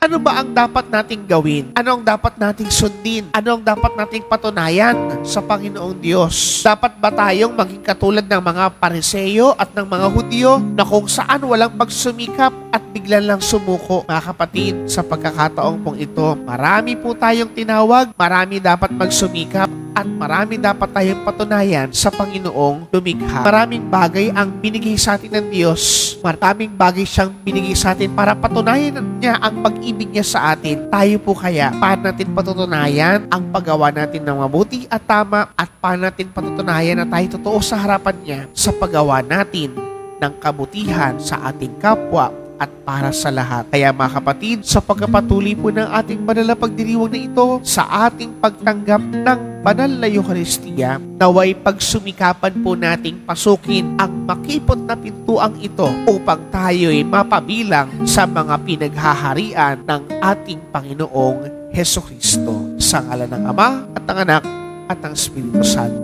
Ano ba ang dapat nating gawin? Ano ang dapat nating sundin? Ano ang dapat nating patunayan sa Panginoong Diyos? Dapat ba tayong maging katulad ng mga Pariseo at ng mga Hudyo na kung saan walang pagsumikap at biglan lang sumuko? Mga kapatid, sa pagkakataong pong ito, marami po tayong tinawag, marami dapat magsumikap, at marami dapat tayong patunayan sa Panginoong lumikha. Maraming bagay ang binigay sa atin ng Diyos. Maraming bagay siyang binigay sa atin para patunayan niya ang pag-ibig niya sa atin. Tayo po kaya, paano natin patutunayan ang paggawa natin ng mabuti at tama, at paano natin patutunayan na tayo totoo sa harapan niya sa paggawa natin ng kabutihan sa ating kapwa at para sa lahat. Kaya mga kapatid, sa pagkapatuloy po ng ating banal na pagdiriwang na ito, sa ating pagtanggap ng banal na Eucharistia, naway pagsumikapan po nating pasukin ang makipot na pintuang ito upang tayo'y mapabilang sa mga pinaghaharian ng ating Panginoong Hesukristo. Sa ngalan ng Ama at ng Anak at ng Espiritu Santo.